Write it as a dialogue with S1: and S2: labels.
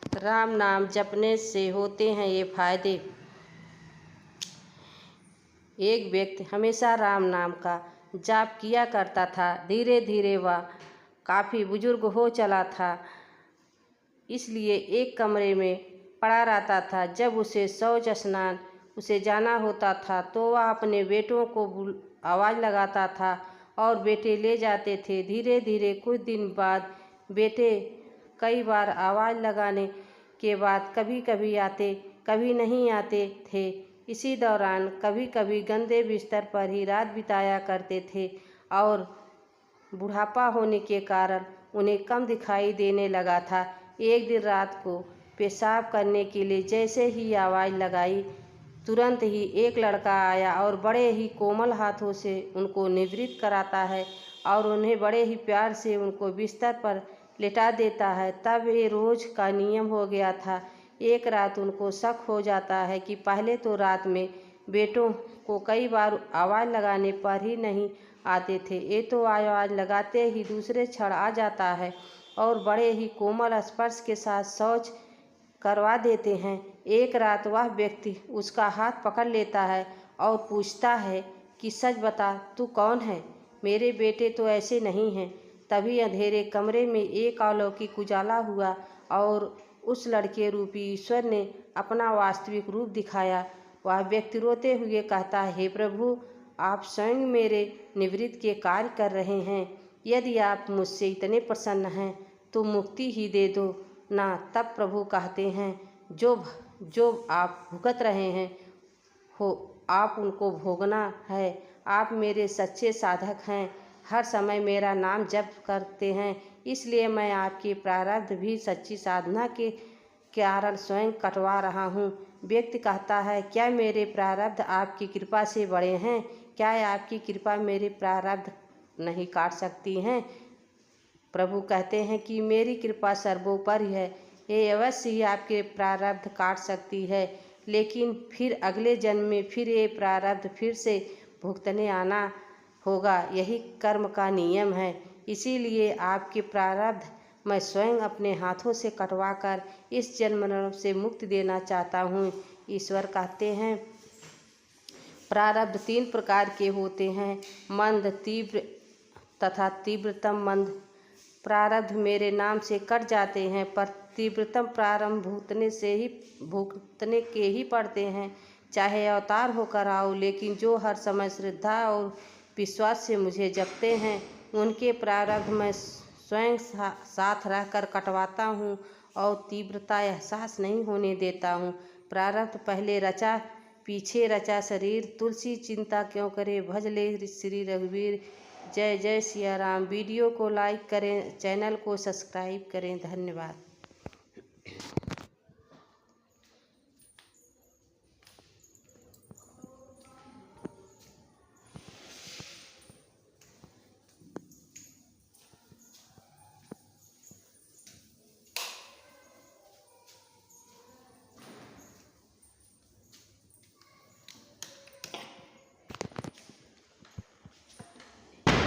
S1: राम नाम जपने से होते हैं ये फायदे। एक व्यक्ति हमेशा राम नाम का जाप किया करता था। धीरे धीरे वह काफ़ी बुजुर्ग हो चला था, इसलिए एक कमरे में पड़ा रहता था। जब उसे शौच स्नान उसे जाना होता था तो वह अपने बेटों को आवाज़ लगाता था और बेटे ले जाते थे। धीरे धीरे कुछ दिन बाद बेटे कई बार आवाज़ लगाने के बाद कभी कभी आते, कभी नहीं आते थे। इसी दौरान कभी कभी गंदे बिस्तर पर ही रात बिताया करते थे और बुढ़ापा होने के कारण उन्हें कम दिखाई देने लगा था। एक दिन रात को पेशाब करने के लिए जैसे ही आवाज़ लगाई, तुरंत ही एक लड़का आया और बड़े ही कोमल हाथों से उनको निवृत्त कराता है और उन्हें बड़े ही प्यार से उनको बिस्तर पर लेटा देता है। तब ये रोज़ का नियम हो गया था। एक रात उनको शक हो जाता है कि पहले तो रात में बेटों को कई बार आवाज़ लगाने पर ही नहीं आते थे, ये तो आवाज़ लगाते ही दूसरे क्षण आ जाता है और बड़े ही कोमल स्पर्श के साथ शौच करवा देते हैं। एक रात वह व्यक्ति उसका हाथ पकड़ लेता है और पूछता है कि सच बता, तू कौन है? मेरे बेटे तो ऐसे नहीं हैं। तभी अंधेरे कमरे में एक अलौकिक उजाला हुआ और उस लड़के रूपी ईश्वर ने अपना वास्तविक रूप दिखाया। वह व्यक्ति रोते हुए कहता है, हे प्रभु, आप स्वयं मेरे निवृत्ति के कार्य कर रहे हैं। यदि आप मुझसे इतने प्रसन्न हैं तो मुक्ति ही दे दो ना। तब प्रभु कहते हैं, जो आप भुगत रहे हैं हो, आप उनको भोगना है। आप मेरे सच्चे साधक हैं, हर समय मेरा नाम जप करते हैं, इसलिए मैं आपकी प्रारब्ध भी सच्ची साधना के कारण स्वयं कटवा रहा हूँ। व्यक्ति कहता है, क्या मेरे प्रारब्ध आपकी कृपा से बड़े हैं? क्या आपकी कृपा मेरे प्रारब्ध नहीं काट सकती हैं? प्रभु कहते हैं कि मेरी कृपा सर्वोपरि है, ये अवश्य ही आपके प्रारब्ध काट सकती है, लेकिन फिर अगले जन्म में फिर ये प्रारब्ध फिर से भुगतने आना होगा। यही कर्म का नियम है। इसीलिए आपके प्रारब्ध मैं स्वयं अपने हाथों से कटवाकर इस जन्म से मुक्ति देना चाहता हूँ। ईश्वर कहते हैं, प्रारब्ध 3 प्रकार के होते हैं, मंद, तीव्र तथा तीव्रतम मंद। प्रारब्ध मेरे नाम से कट जाते हैं, पर तीव्रतम प्रारंभ भुगतने के ही पड़ते हैं। चाहे अवतार होकर आओ, लेकिन जो हर समय श्रद्धा और विश्वास से मुझे जपते हैं, उनके प्रारब्ध मैं स्वयं साथ रहकर कटवाता हूँ और तीव्रता एहसास नहीं होने देता हूँ। प्रारब्ध पहले रचा पीछे रचा शरीर, तुलसी चिंता क्यों करे, भज ले श्री रघुवीर। जय जय सिया राम। वीडियो को लाइक करें, चैनल को सब्सक्राइब करें। धन्यवाद।